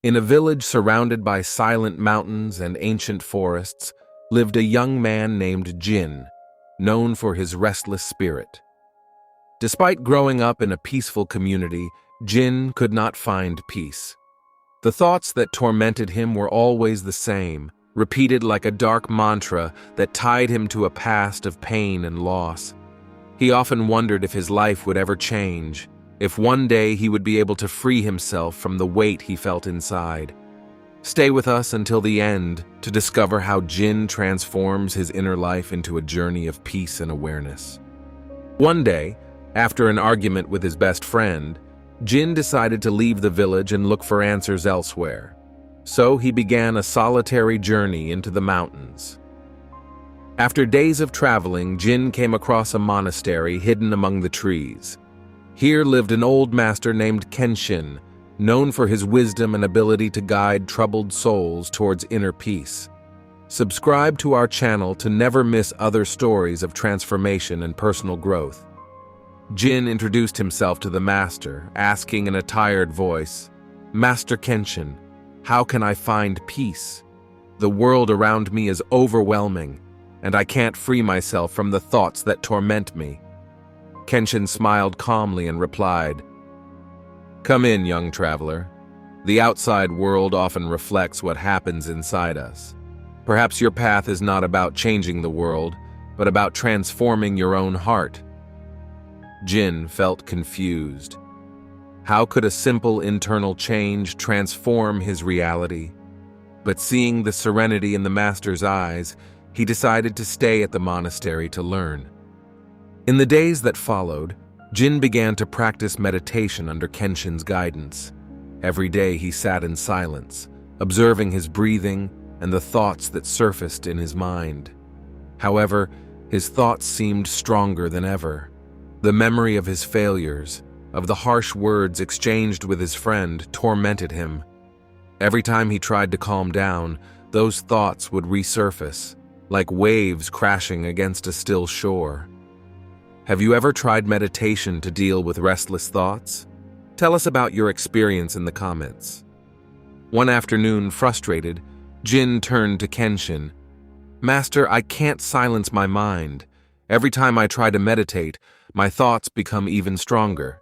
In a village surrounded by silent mountains and ancient forests lived a young man named Jin, known for his restless spirit. Despite growing up in a peaceful community, Jin could not find peace. The thoughts that tormented him were always the same, repeated like a dark mantra that tied him to a past of pain and loss. He often wondered if his life would ever change, if one day he would be able to free himself from the weight he felt inside. Stay with us until the end to discover how Jin transforms his inner life into a journey of peace and awareness. One day, after an argument with his best friend, Jin decided to leave the village and look for answers elsewhere. So he began a solitary journey into the mountains. After days of traveling, Jin came across a monastery hidden among the trees. Here lived an old master named Kenshin, known for his wisdom and ability to guide troubled souls towards inner peace. Subscribe to our channel to never miss other stories of transformation and personal growth. Jin introduced himself to the master, asking in a tired voice, "Master Kenshin, how can I find peace? The world around me is overwhelming, and I can't free myself from the thoughts that torment me." Kenshin smiled calmly and replied, "Come in, young traveler. The outside world often reflects what happens inside us. Perhaps your path is not about changing the world, but about transforming your own heart." Jin felt confused. How could a simple internal change transform his reality? But seeing the serenity in the master's eyes, he decided to stay at the monastery to learn. In the days that followed, Jin began to practice meditation under Kenshin's guidance. Every day he sat in silence, observing his breathing and the thoughts that surfaced in his mind. However, his thoughts seemed stronger than ever. The memory of his failures, of the harsh words exchanged with his friend, tormented him. Every time he tried to calm down, those thoughts would resurface, like waves crashing against a still shore. Have you ever tried meditation to deal with restless thoughts? Tell us about your experience in the comments. One afternoon, frustrated, Jin turned to Kenshin. "Master, I can't silence my mind. Every time I try to meditate, my thoughts become even stronger."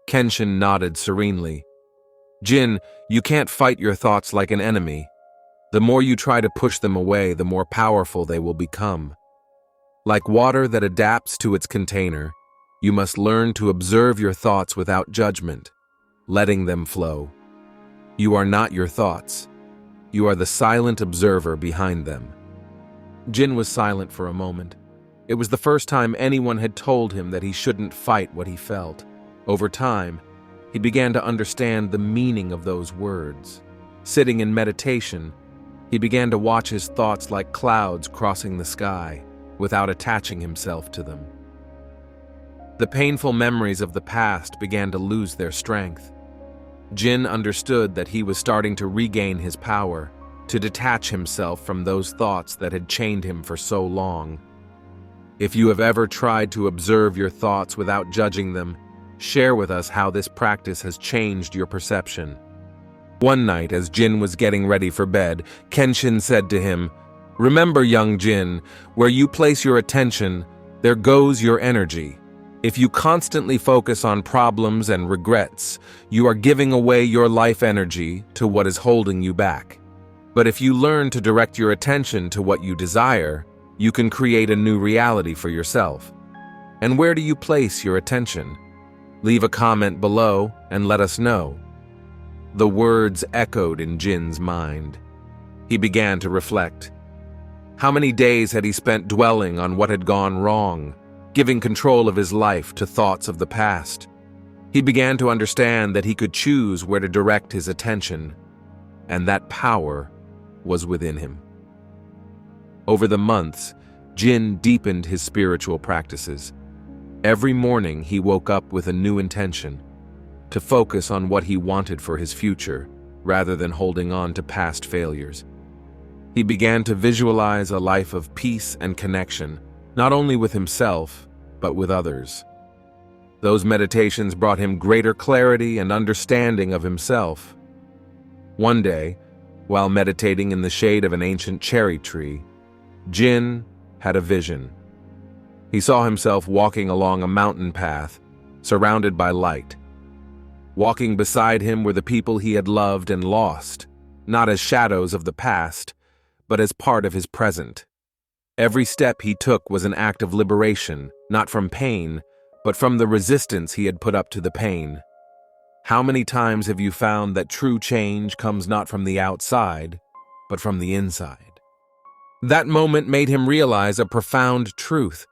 Kenshin nodded serenely. "Jin, you can't fight your thoughts like an enemy. The more you try to push them away, the more powerful they will become. Like water that adapts to its container, you must learn to observe your thoughts without judgment, letting them flow. You are not your thoughts. You are the silent observer behind them." Jin was silent for a moment. It was the first time anyone had told him that he shouldn't fight what he felt. Over time, he began to understand the meaning of those words. Sitting in meditation, he began to watch his thoughts like clouds crossing the sky, without attaching himself to them. The painful memories of the past began to lose their strength. Jin understood that he was starting to regain his power, to detach himself from those thoughts that had chained him for so long. If you have ever tried to observe your thoughts without judging them, share with us how this practice has changed your perception. One night, as Jin was getting ready for bed, Kenshin said to him, "Remember, young Jin, where you place your attention, there goes your energy. If you constantly focus on problems and regrets, you are giving away your life energy to what is holding you back. But if you learn to direct your attention to what you desire, you can create a new reality for yourself." And where do you place your attention? Leave a comment below and let us know. The words echoed in Jin's mind. He began to reflect. How many days had he spent dwelling on what had gone wrong, giving control of his life to thoughts of the past? He began to understand that he could choose where to direct his attention, and that power was within him. Over the months, Jin deepened his spiritual practices. Every morning he woke up with a new intention, to focus on what he wanted for his future, rather than holding on to past failures. He began to visualize a life of peace and connection, not only with himself, but with others. Those meditations brought him greater clarity and understanding of himself. One day, while meditating in the shade of an ancient cherry tree, Jin had a vision. He saw himself walking along a mountain path, surrounded by light. Walking beside him were the people he had loved and lost, not as shadows of the past, but as part of his present. Every step he took was an act of liberation, not from pain, but from the resistance he had put up to the pain. How many times have you found that true change comes not from the outside, but from the inside? That moment made him realize a profound truth.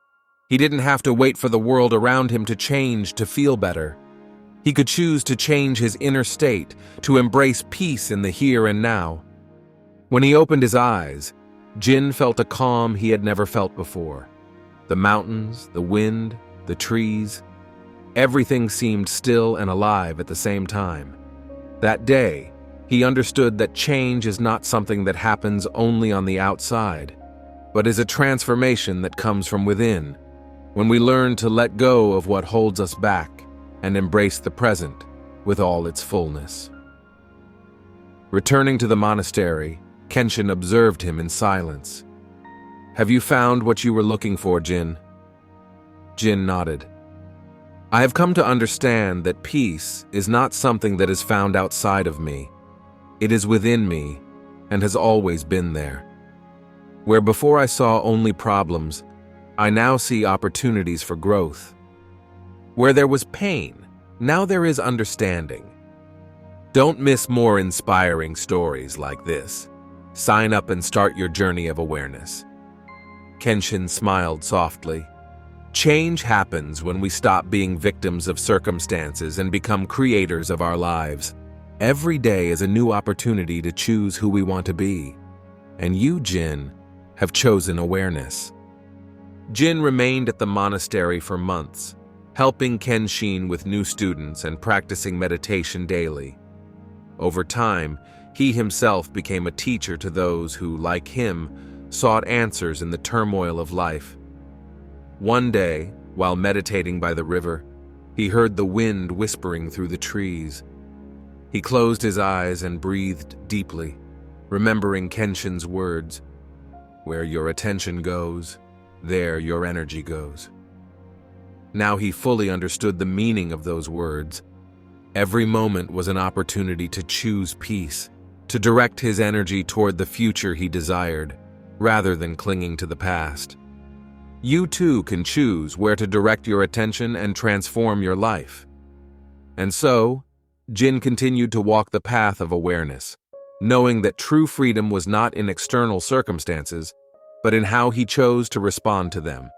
He didn't have to wait for the world around him to change to feel better. He could choose to change his inner state, to embrace peace in the here and now. When he opened his eyes, Jin felt a calm he had never felt before. The mountains, the wind, the trees, everything seemed still and alive at the same time. That day, he understood that change is not something that happens only on the outside, but is a transformation that comes from within, when we learn to let go of what holds us back and embrace the present with all its fullness. Returning to the monastery, Kenshin observed him in silence. "Have you found what you were looking for, Jin?" Jin nodded. "I have come to understand that peace is not something that is found outside of me. It is within me and has always been there. Where before I saw only problems, I now see opportunities for growth. Where there was pain, now there is understanding. Don't miss more inspiring stories like this. Sign up and start your journey of awareness." Kenshin smiled softly. Change happens when we stop being victims of circumstances and become creators of our lives. Every day is a new opportunity to choose who we want to be. And you, Jin, have chosen awareness. Jin remained at the monastery for months, helping Kenshin with new students and practicing meditation daily. Over time, he himself became a teacher to those who, like him, sought answers in the turmoil of life. One day, while meditating by the river, he heard the wind whispering through the trees. He closed his eyes and breathed deeply, remembering Kenshin's words, "Where your attention goes, there your energy goes." Now he fully understood the meaning of those words. Every moment was an opportunity to choose peace, to direct his energy toward the future he desired, rather than clinging to the past. You too can choose where to direct your attention and transform your life. And so, Jin continued to walk the path of awareness, knowing that true freedom was not in external circumstances, but in how he chose to respond to them.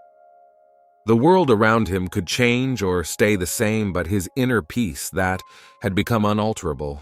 The world around him could change or stay the same, but his inner peace, that had become unalterable.